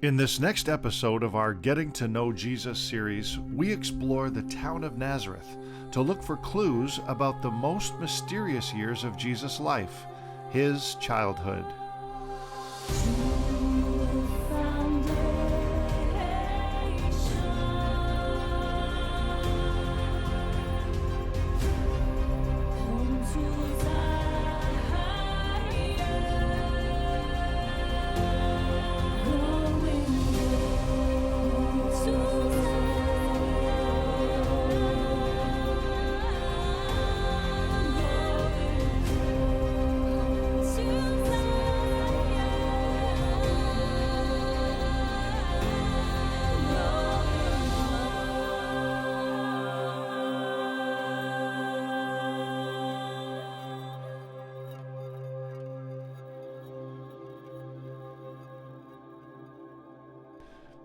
In this next episode of our Getting to Know Jesus series, we explore the town of Nazareth to look for clues about the most mysterious years of Jesus' life, his childhood.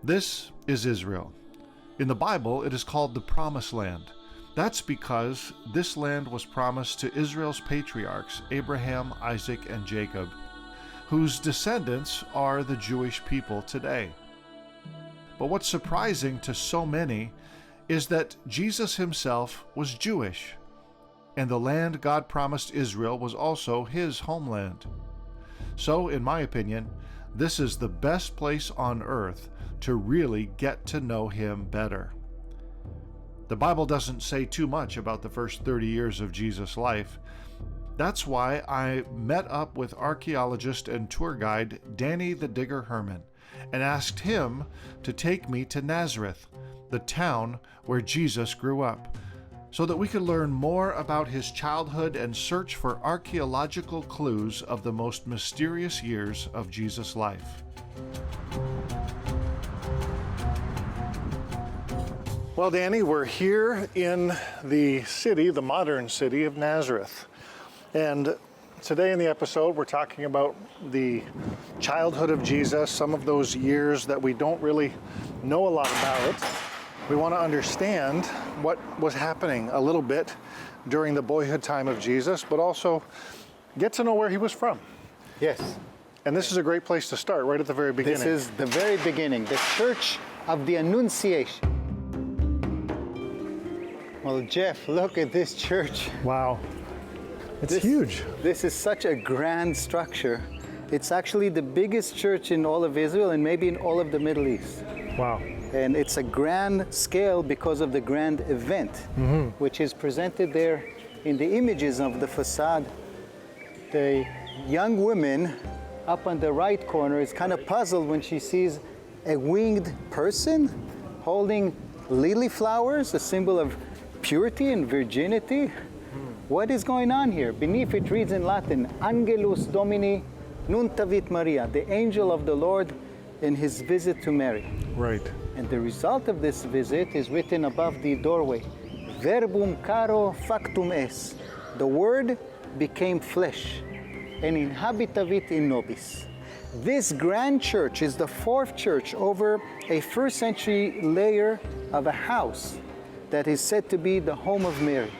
This is Israel. In the Bible, it is called the Promised Land. That's because this land was promised to Israel's patriarchs, Abraham, Isaac, and Jacob, whose descendants are the Jewish people today. But what's surprising to so many is that Jesus himself was Jewish, and the land God promised Israel was also his homeland. So, in my opinion, this is the best place on earth to really get to know him better. The Bible doesn't say too much about the first 30 years of Jesus' life. That's why I met up with archaeologist and tour guide Danny the Digger Herman and asked him to take me to Nazareth, the town where Jesus grew up, so that we could learn more about his childhood and search for archaeological clues of the most mysterious years of Jesus' life. Well, Danny, we're here in the city, the modern city of Nazareth. And today in the episode, we're talking about the childhood of Jesus, some of those years that we don't really know a lot about. We want to understand what was happening a little bit during the boyhood time of Jesus, but also get to know where he was from. Yes. And this is a great place to start, right at the very beginning. This is the very beginning, the Church of the Annunciation. Well, Jeff, look at this church. Wow. It's huge. This is such a grand structure. It's actually the biggest church in all of Israel and maybe in all of the Middle East. Wow. And it's a grand scale because of the grand event, which is presented there in the images of the facade. The young woman up on the right corner is kind of puzzled when she sees a winged person holding lily flowers, a symbol of purity and virginity. What is going on here? Beneath it reads in Latin, Angelus Domini nuntavit Maria, the angel of the Lord in his visit to Mary. Right. And the result of this visit is written above the doorway. Verbum caro factum es. The word became flesh and inhabitavit in nobis. This grand church is the fourth church over a first century layer of a house that is said to be the home of Mary.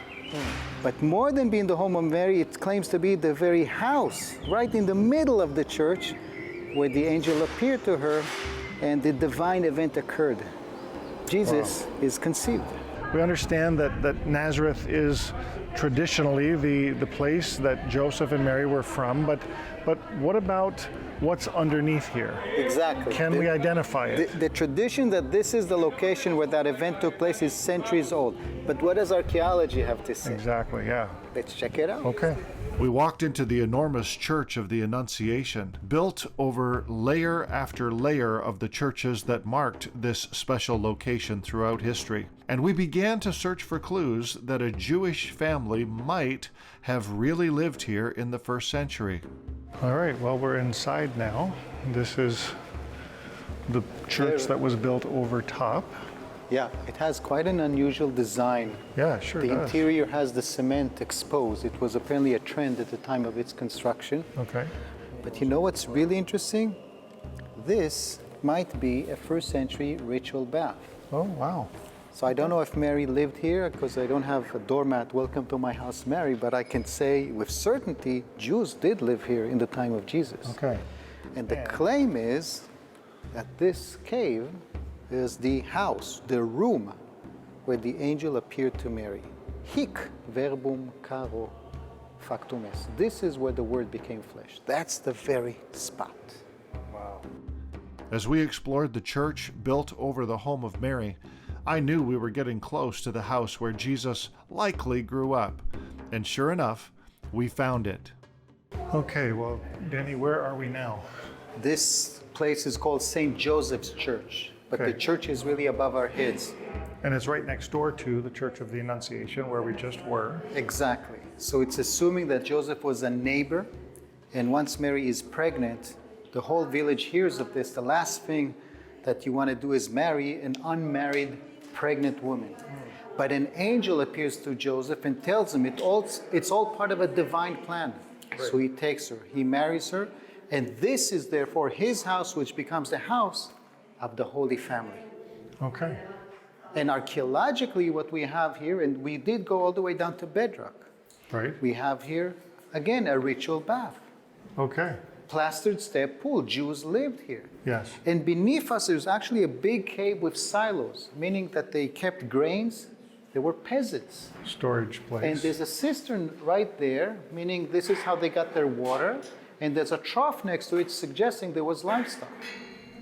But more than being the home of Mary, it claims to be the very house right in the middle of the church where the angel appeared to her and the divine event occurred. Jesus is conceived. We understand that Nazareth is traditionally the place that Joseph and Mary were from, but what about what's underneath here? Exactly. Can we identify it? The tradition that this is the location where that event took place is centuries old. But what does archaeology have to say? Exactly, yeah. Let's check it out. Okay. We walked into the enormous Church of the Annunciation, built over layer after layer of the churches that marked this special location throughout history. And we began to search for clues that a Jewish family might have really lived here in the first century. All right, well, we're inside now. This is the church that was built over top. Yeah, it has quite an unusual design. Yeah, sure The does. interior has the cement exposed. It was apparently a trend at the time of its construction. Okay. But you know what's really interesting? This might be a first century ritual bath. Oh, wow. So I don't know if Mary lived here because I don't have a doormat, welcome to my house, Mary, but I can say with certainty Jews did live here in the time of Jesus. Okay. And the claim is that this cave is the house, the room, where the angel appeared to Mary. Hic verbum caro factum est. This is where the Word became flesh. That's the very spot. Wow. As we explored the church built over the home of Mary, I knew we were getting close to the house where Jesus likely grew up. And sure enough, we found it. Okay, well, Danny, where are we now? This place is called St. Joseph's Church, but Okay. the church is really above our heads. And it's right next door to the Church of the Annunciation, where we just were. Exactly. So it's assuming that Joseph was a neighbor, and once Mary is pregnant, the whole village hears of this. The last thing that you want to do is marry an unmarried pregnant woman. But an angel appears to Joseph and tells him it's all part of a divine plan. Right. So he takes her, he marries her, and this is therefore his house, which becomes the house of the Holy Family. Okay. And archaeologically, what we have here, and we did go all the way down to bedrock. Right. We have here, again, a ritual bath. Okay. Plastered step pool. Jews lived here. Yes. And beneath us, there's actually a big cave with silos, meaning that they kept grains. They were peasants. Storage place. And there's a cistern right there, meaning this is how they got their water. And there's a trough next to it, suggesting there was livestock.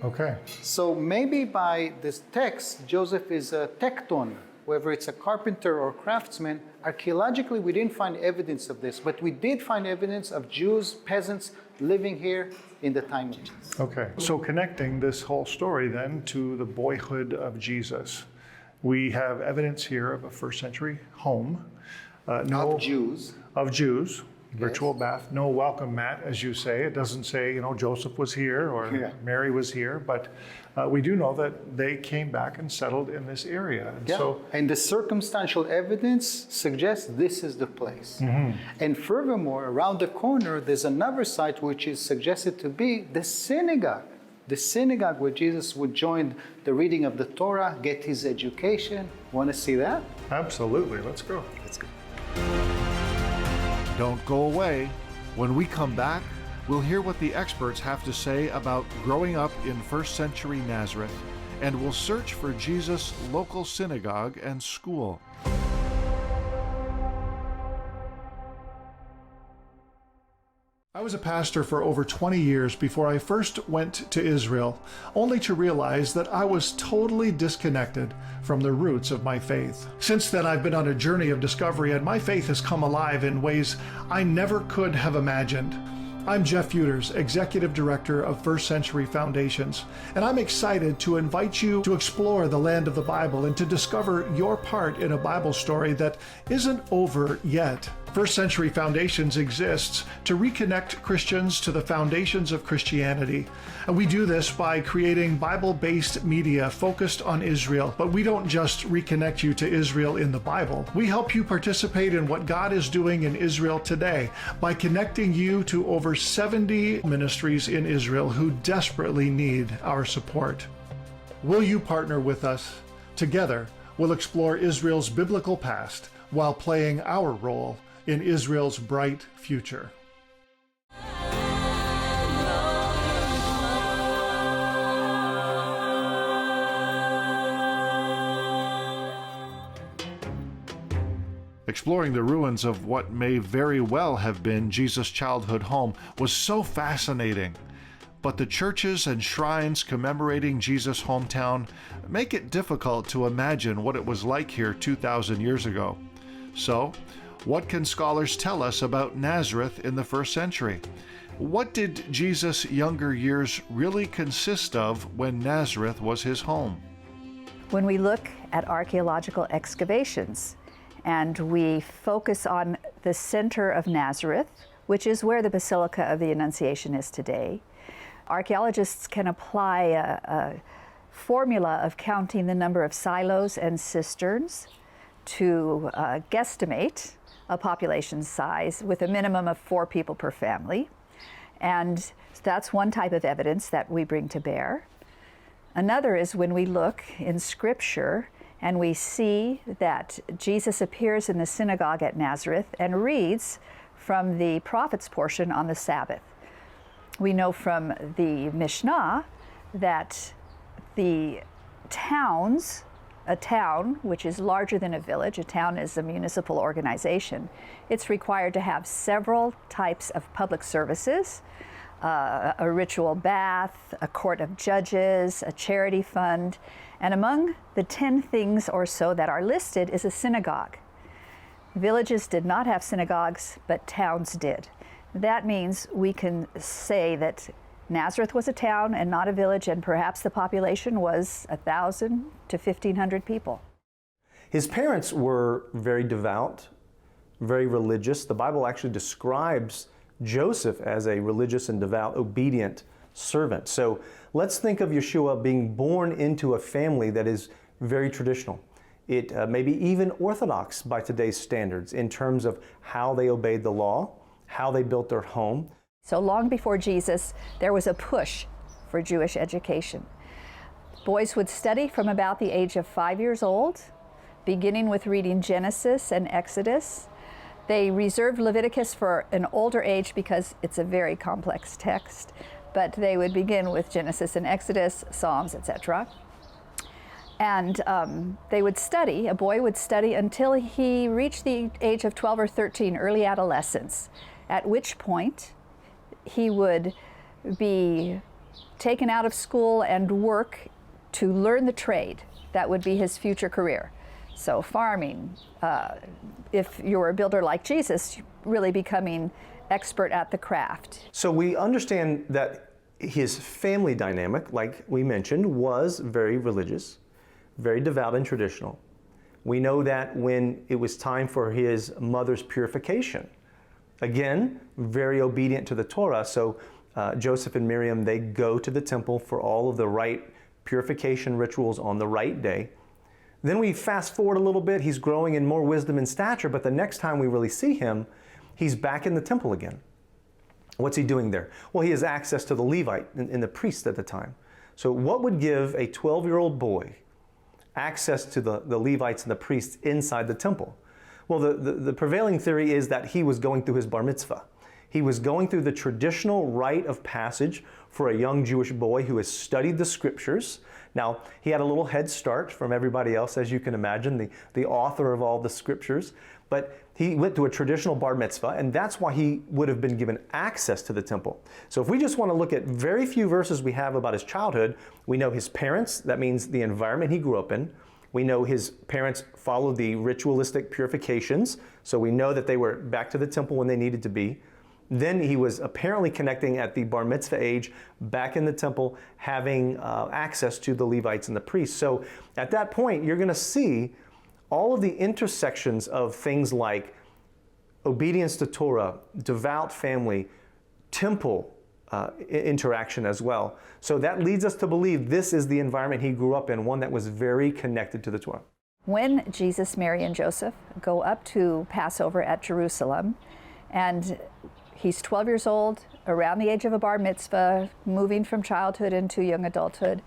Okay. So maybe by this text, Joseph is a tekton, whether it's a carpenter or craftsman. Archaeologically, we didn't find evidence of this, but we did find evidence of Jews, peasants, living here in the time of Jesus. Okay. So connecting this whole story then to the boyhood of Jesus, we have evidence here of a first century home. Of Jews. Of Jews. Virtual bath, no welcome mat, as you say. It doesn't say, Joseph was here or Mary was here, but we do know that they came back and settled in this area. And and the circumstantial evidence suggests this is the place. Mm-hmm. And furthermore, around the corner, there's another site which is suggested to be the synagogue. The synagogue where Jesus would join the reading of the Torah, get his education. Want to see that? Absolutely. Let's go. Let's go. Don't go away. When we come back, we'll hear what the experts have to say about growing up in first century Nazareth, and we'll search for Jesus' local synagogue and school. I was a pastor for over 20 years before I first went to Israel, only to realize that I was totally disconnected from the roots of my faith. Since then, I've been on a journey of discovery, and my faith has come alive in ways I never could have imagined. I'm Jeff Euters, Executive Director of First Century Foundations, and I'm excited to invite you to explore the land of the Bible and to discover your part in a Bible story that isn't over yet. First Century Foundations exists to reconnect Christians to the foundations of Christianity. And we do this by creating Bible-based media focused on Israel. But we don't just reconnect you to Israel in the Bible. We help you participate in what God is doing in Israel today by connecting you to over 70 ministries in Israel who desperately need our support. Will you partner with us? Together, we'll explore Israel's biblical past while playing our role in Israel's bright future. Exploring the ruins of what may very well have been Jesus' childhood home was so fascinating. But the churches and shrines commemorating Jesus' hometown make it difficult to imagine what it was like here 2,000 years ago. So, what can scholars tell us about Nazareth in the first century? What did Jesus' younger years really consist of when Nazareth was his home? When we look at archaeological excavations and we focus on the center of Nazareth, which is where the Basilica of the Annunciation is today, archaeologists can apply a formula of counting the number of silos and cisterns to guesstimate a population size with a minimum of 4 people per family. And that's one type of evidence that we bring to bear. Another is when we look in Scripture and we see that Jesus appears in the synagogue at Nazareth and reads from the prophet's portion on the Sabbath. We know from the Mishnah that the towns, a town which is larger than a village, a town is a municipal organization, it's required to have several types of public services, a ritual bath, a court of judges, a charity fund, and among the 10 things or so that are listed is a synagogue. Villages did not have synagogues, but towns did. That means we can say that Nazareth was a town and not a village, and perhaps the population was 1,000 to 1,500 people. His parents were very devout, very religious. The Bible actually describes Joseph as a religious and devout, obedient servant. So let's think of Yeshua being born into a family that is very traditional. It may be even orthodox by today's standards in terms of how they obeyed the law, how they built their home. So long before Jesus, there was a push for Jewish education. Boys would study from about the age of 5 years old, beginning with reading Genesis and Exodus. They reserved Leviticus for an older age because it's a very complex text, but they would begin with Genesis and Exodus, Psalms, etc. And they would study, a boy would study until he reached the age of 12 or 13, early adolescence, at which point he would be taken out of school and work to learn the trade. That would be his future career. So farming, if you're a builder like Jesus, really becoming expert at the craft. So we understand that his family dynamic, like we mentioned, was very religious, very devout and traditional. We know that when it was time for his mother's purification, again, very obedient to the Torah. So Joseph and Miriam, they go to the temple for all of the right purification rituals on the right day. Then we fast forward a little bit. He's growing in more wisdom and stature, but the next time we really see him, he's back in the temple again. What's he doing there? Well, he has access to the Levite and the priest at the time. So what would give a 12-year-old boy access to the Levites and the priests inside the temple? Well, the prevailing theory is that he was going through his bar mitzvah. He was going through the traditional rite of passage for a young Jewish boy who has studied the scriptures. Now, he had a little head start from everybody else, as you can imagine, the author of all the scriptures. But he went to a traditional bar mitzvah, and that's why he would have been given access to the temple. So if we just want to look at very few verses we have about his childhood, we know his parents, that means the environment he grew up in. We know his parents followed the ritualistic purifications, so we know that they were back to the temple when they needed to be. Then he was apparently connecting at the bar mitzvah age, back in the temple, having access to the Levites and the priests. So at that point, you're going to see all of the intersections of things like obedience to Torah, devout family, temple interaction as well. So that leads us to believe this is the environment he grew up in, one that was very connected to the Torah. When Jesus, Mary, and Joseph go up to Passover at Jerusalem, and he's 12 years old, around the age of a bar mitzvah, moving from childhood into young adulthood,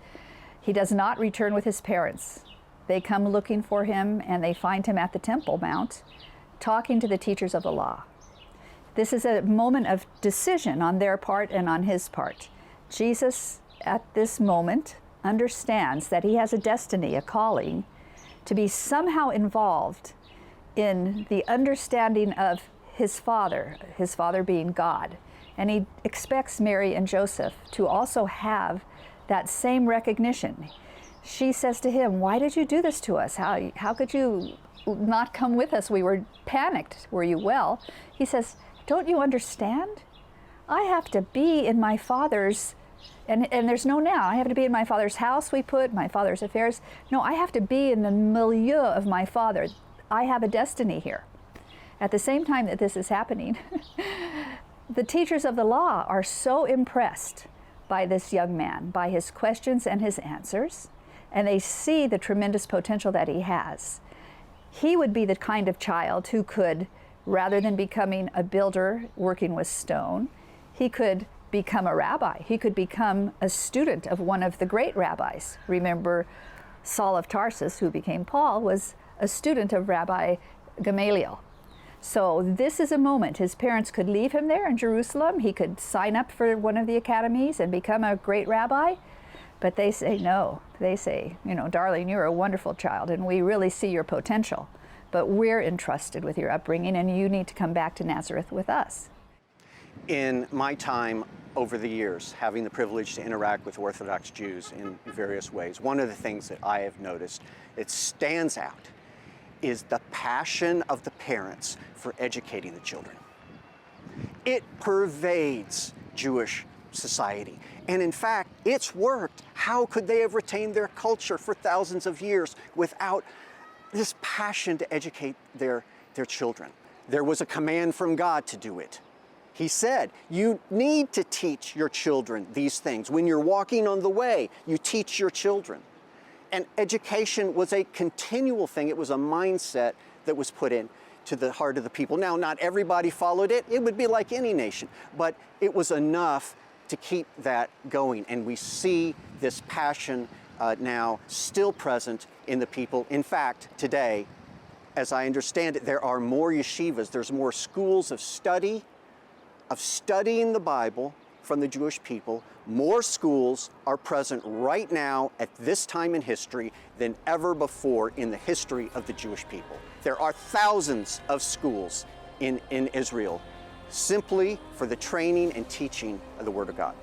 he does not return with his parents. They come looking for him, and they find him at the Temple Mount, talking to the teachers of the law. This is a moment of decision on their part and on his part. Jesus, at this moment, understands that he has a destiny, a calling, to be somehow involved in the understanding of his father being God. And he expects Mary and Joseph to also have that same recognition. She says to him, "Why did you do this to us? How could you not come with us? We were panicked. Were you well?" He says, "Don't you understand? I have to be in my Father's, and there's no now. I have to be in my Father's house, we put, my Father's affairs. No, I have to be in the milieu of my Father. I have a destiny here." At the same time that this is happening, the teachers of the law are so impressed by this young man, by his questions and his answers, and they see the tremendous potential that he has. He would be the kind of child who could, rather than becoming a builder working with stone, he could become a rabbi. He could become a student of one of the great rabbis. Remember, Saul of Tarsus, who became Paul, was a student of Rabbi Gamaliel. So this is a moment. His parents could leave him there in Jerusalem. He could sign up for one of the academies and become a great rabbi. But they say no. They say, you know, darling, you're a wonderful child and we really see your potential, but we're entrusted with your upbringing and you need to come back to Nazareth with us. In my time over the years, having the privilege to interact with Orthodox Jews in various ways, one of the things that I have noticed that stands out is the passion of the parents for educating the children. It pervades Jewish society. And in fact, it's worked. How could they have retained their culture for thousands of years without this passion to educate their children? There was a command from God to do it. He said, you need to teach your children these things. When you're walking on the way, you teach your children. And education was a continual thing. It was a mindset that was put in to the heart of the people. Now, not everybody followed it. It would be like any nation, but it was enough to keep that going. And we see this passion now still present in the people. In fact, today, as I understand it, there are more yeshivas. There's more schools of studying the Bible from the Jewish people. More schools are present right now at this time in history than ever before in the history of the Jewish people. There are thousands of schools in Israel simply for the training and teaching of the Word of God.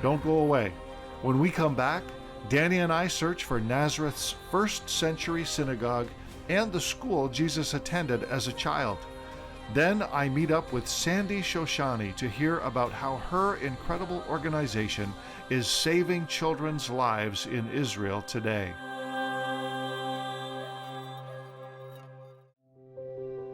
Don't go away. When we come back, Danny and I search for Nazareth's first century synagogue and the school Jesus attended as a child. Then I meet up with Sandy Shoshani to hear about how her incredible organization is saving children's lives in Israel today.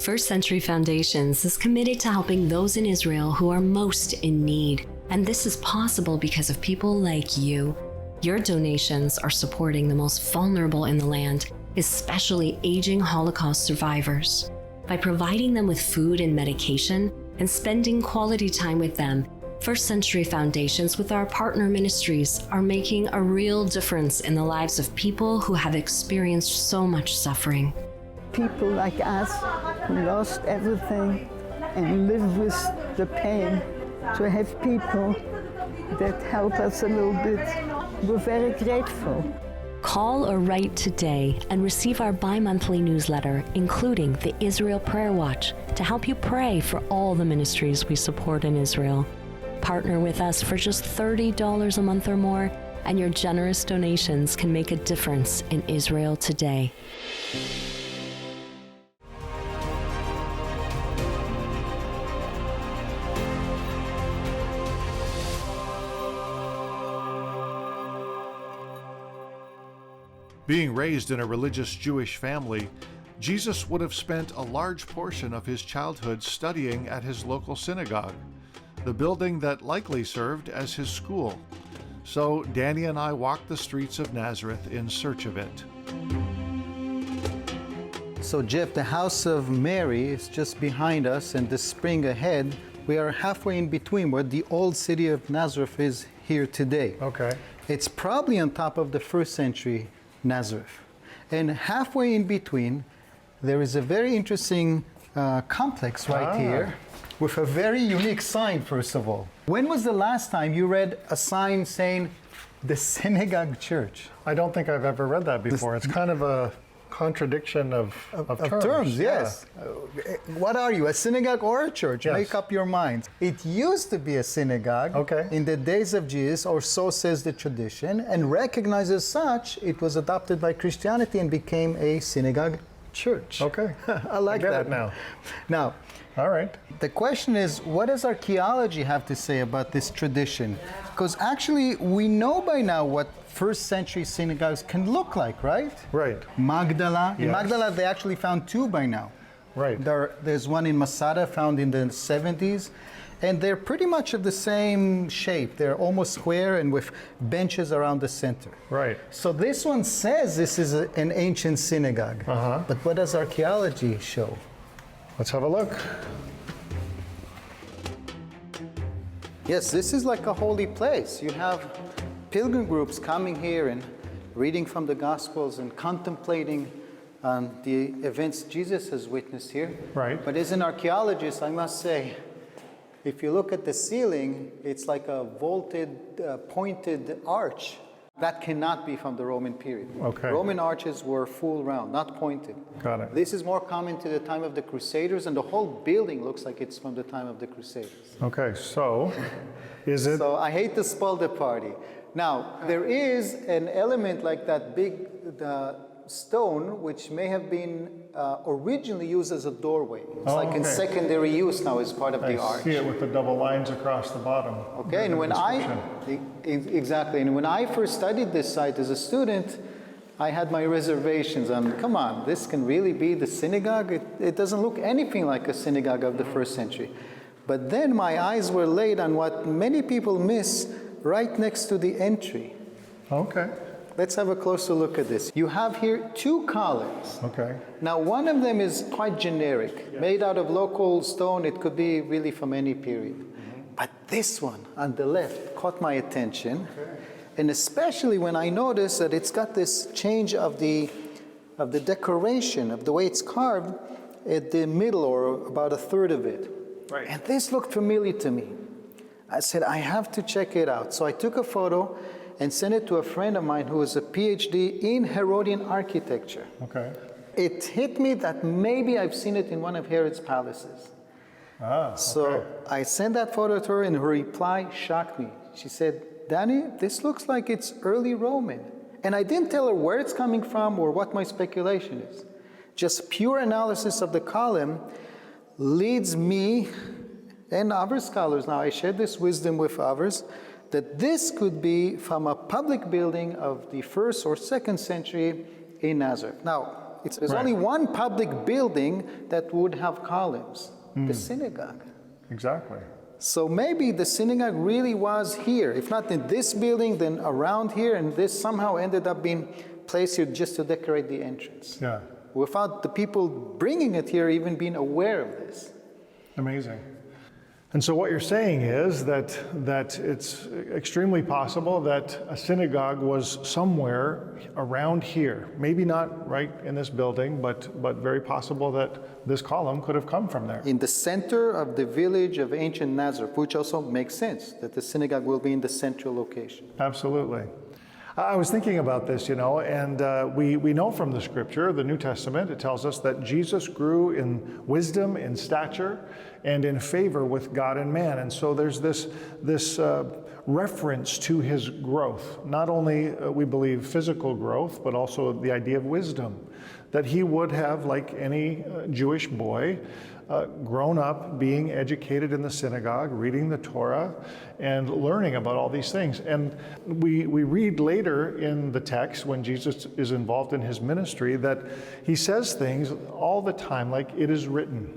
First Century Foundations is committed to helping those in Israel who are most in need. And this is possible because of people like you. Your donations are supporting the most vulnerable in the land, especially aging Holocaust survivors. By providing them with food and medication and spending quality time with them, First Century Foundations with our partner ministries are making a real difference in the lives of people who have experienced so much suffering. People like us who lost everything and live with the pain, to have people that help us a little bit, we're very grateful. Call or write today and receive our bi-monthly newsletter, including the Israel Prayer Watch, to help you pray for all the ministries we support in Israel. Partner with us for just $30 a month or more, and your generous donations can make a difference in Israel today. Being raised in a religious Jewish family, Jesus would have spent a large portion of his childhood studying at his local synagogue, the building that likely served as his school. So Danny and I walked the streets of Nazareth in search of it. So Jeff, the house of Mary is just behind us, and the spring ahead, we are halfway in between where the old city of Nazareth is here today. Okay. It's probably on top of the first century Nazareth. And halfway in between, there is a very interesting complex right here with a very unique sign, first of all. When was the last time you read a sign saying the Synagogue Church? I don't think I've ever read that before. It's kind of a contradiction of terms. Yes. What are you, a synagogue or a church? Yes. Make up your mind. It used to be a synagogue in the days of Jesus, or so says the tradition, and recognized as such, it was adopted by Christianity and became a synagogue church. Okay. I like get that. it now. Now, All right. the question is, what does archaeology have to say about this tradition? Because actually, we know by now what first century synagogues can look like, right? Right. Magdala. In Yes. Magdala, they actually found two by now. Right. There's one in Masada found in the 70s, and they're pretty much of the same shape. They're almost square and with benches around the center. Right. So this one says this is an ancient synagogue. But what does archaeology show? Let's have a look. Yes, this is like a holy place. You have pilgrim groups coming here and reading from the Gospels and contemplating the events Jesus has witnessed here. Right. But as an archaeologist, I must say, if you look at the ceiling, it's like a vaulted, pointed arch. That cannot be from the Roman period. Okay. Roman arches were full round, not pointed. Got it. This is more common to the time of the Crusaders, and the whole building looks like it's from the time of the Crusaders. Okay, so is it? So I hate to spoil the party. Now, there is an element like that big stone, which may have been originally used as a doorway. It's like in secondary use now as part of the arch. I see it with the double lines across the bottom. Okay, and when exactly, and when I first studied this site as a student, I had my reservations on, come on, this can really be the synagogue? It doesn't look anything like a synagogue of the first century. But then my eyes were laid on what many people miss right next to the entry. Okay. Let's have a closer look at this. You have here two columns. Okay. Now, one of them is quite generic, made out of local stone. It could be really from any period. But this one on the left caught my attention, and especially when I noticed that it's got this change of the decoration, of the way it's carved at the middle, or about a third of it. Right. And this looked familiar to me. I said, I have to check it out. So I took a photo and sent it to a friend of mine who has a PhD in Herodian architecture. Okay. It hit me that maybe I've seen it in one of Herod's palaces. So I sent that photo to her, and her reply shocked me. She said, Danny, this looks like it's early Roman. And I didn't tell her where it's coming from or what my speculation is. Just pure analysis of the column leads me and other scholars, now I share this wisdom with others, that this could be from a public building of the 1st or 2nd century in Nazareth. Now, there's only one public building that would have columns, the synagogue. Exactly. So maybe the synagogue really was here. If not in this building, then around here, and this somehow ended up being placed here just to decorate the entrance. Yeah. Without the people bringing it here even being aware of this. Amazing. And so what you're saying is that it's extremely possible that a synagogue was somewhere around here. Maybe not right in this building, but very possible that this column could have come from there. In the center of the village of ancient Nazareth, which also makes sense, that the synagogue will be in the central location. Absolutely. I was thinking about this, and we know from the scripture, the New Testament, it tells us that Jesus grew in wisdom, in stature, and in favor with God and man. And so there's this reference to his growth. Not only, we believe, physical growth, but also the idea of wisdom. That he would have, like any Jewish boy, grown up being educated in the synagogue, reading the Torah, and learning about all these things. And we read later in the text, when Jesus is involved in his ministry, that he says things all the time like, it is written,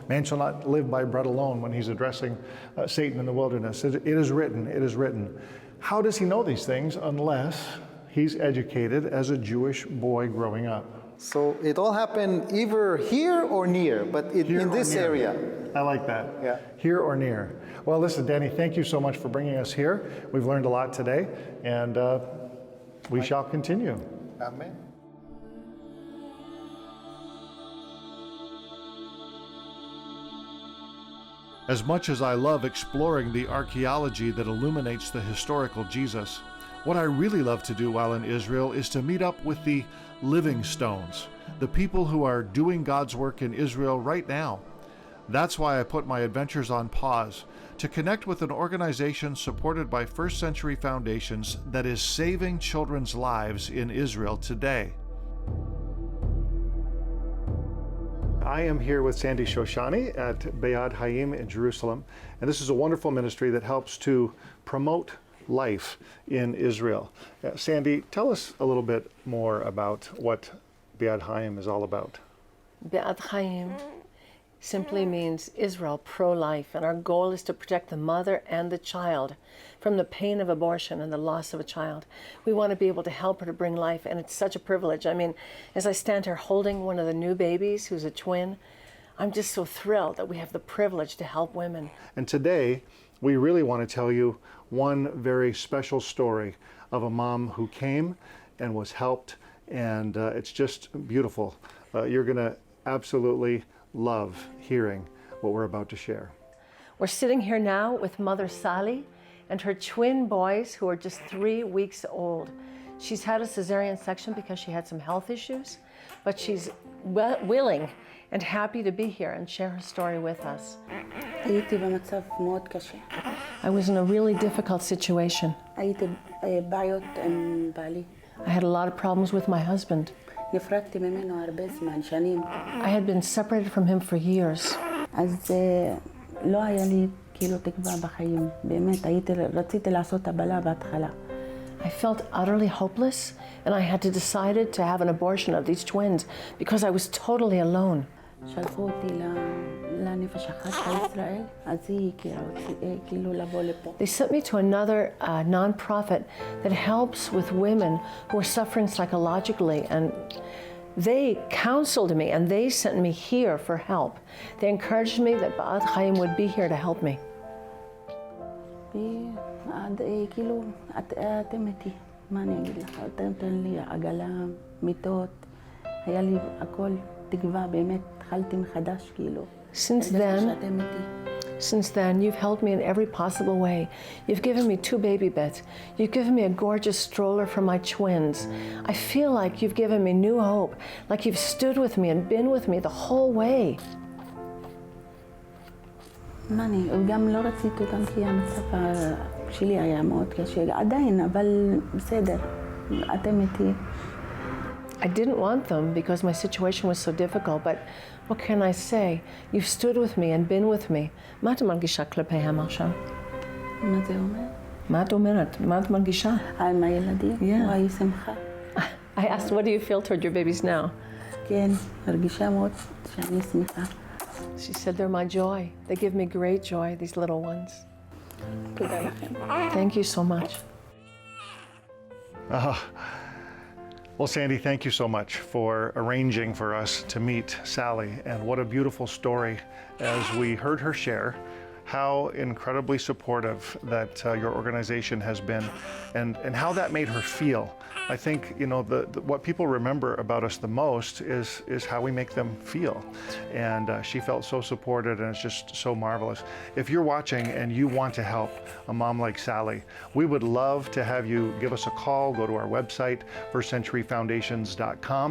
man shall not live by bread alone, when he's addressing Satan in the wilderness. It is written, it is written. How does he know these things unless he's educated as a Jewish boy growing up? So it all happened either here or near, but in this area. I like that. Yeah. Here or near. Well, listen, Danny, thank you so much for bringing us here. We've learned a lot today, and we shall continue. Amen. As much as I love exploring the archaeology that illuminates the historical Jesus, what I really love to do while in Israel is to meet up with the living stones, the people who are doing God's work in Israel right now. That's why I put my adventures on pause, to connect with an organization supported by first century foundations that is saving children's lives in Israel today. I am here with Sandy Shoshani at Be'ad Hayim in Jerusalem, and this is a wonderful ministry that helps to promote life in Israel. Sandy, tell us a little bit more about what Be'ad Hayim is all about. Be'ad Hayim simply means Israel pro-life, and our goal is to protect the mother and the child from the pain of abortion and the loss of a child. We want to be able to help her to bring life, and it's such a privilege. I mean, as I stand here holding one of the new babies who's a twin, I'm just so thrilled that we have the privilege to help women. And today, we really want to tell you one very special story of a mom who came and was helped, and it's just beautiful. You're going to absolutely love hearing what we're about to share. We're sitting here now with Mother Sally, and her twin boys who are just 3 weeks old. She's had a cesarean section because she had some health issues, but she's willing and happy to be here and share her story with us. הייתי במצב מאוד קשה. I was in a really difficult situation. הייתי בעיות עם בעלי. I had a lot of problems with my husband. נפרדתי ממנו הרבה זמן, שנים. I had been separated from him for years. אז לא היה לי כאילו תקווה בחיים. באמת, רציתי לעשות הבלה בהתחלה. I felt utterly hopeless, and I had to decide to have an abortion of these twins because I was totally alone. שלחו אותי לנפש אחת בישראל, אז היא הכירה אותי, כאילו לבוא לפה. They sent me to another non-profit that helps with women who are suffering psychologically, and they counseled me and they sent me here for help. They encouraged me that Ba'ad Chaim would be here to help me. כאילו, אתם איתי, מה אני אגיד לך? אתה נותן לי עגלה, מיטות, היה לי הכל תקווה, באמת, התחלתי מחדש, כאילו. Since then, you've helped me in every possible way. You've given me 2 baby beds. You've given me a gorgeous stroller for my twins. I feel like you've given me new hope, like you've stood with me and been with me the whole way. גם לא רציתי אותם כי המצב שלי היה מאוד קשה. עדיין, אבל בסדר, אתם איתי. I didn't want them because my situation was so difficult, but what can I say? You've stood with me and been with me. מה את מרגישה כלפיהם עכשיו? מה זה אומר? מה את אומרת? מה את מרגישה? עם הילדים? וואי, שמחה. I asked, what do you feel toward your babies now? כן, מרגישה מאוד שאני שמחה. She said, they're my joy. They give me great joy, these little ones. תודה לכם. Thank you so much. Well, Sandy, thank you so much for arranging for us to meet Sally. And what a beautiful story as we heard her share how incredibly supportive that your organization has been and how that made her feel. I think, you know, what people remember about us the most is how we make them feel. And she felt so supported, and it's just so marvelous. If you're watching and you want to help a mom like Sally, we would love to have you give us a call, go to our website, firstcenturyfoundations.com,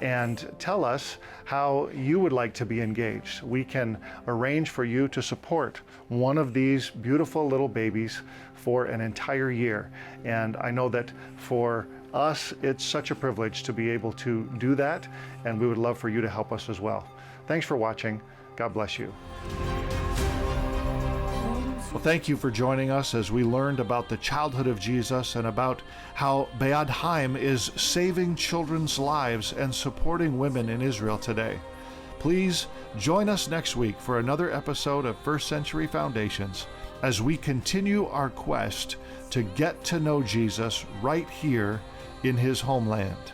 and tell us how you would like to be engaged. We can arrange for you to support one of these beautiful little babies for an entire year. And I know that for us, it's such a privilege to be able to do that, and we would love for you to help us as well. Thanks for watching. God bless you. Well, thank you for joining us as we learned about the childhood of Jesus and about how Ba'ad Chaim is saving children's lives and supporting women in Israel today. Please join us next week for another episode of First Century Foundations as we continue our quest to get to know Jesus right here in his homeland.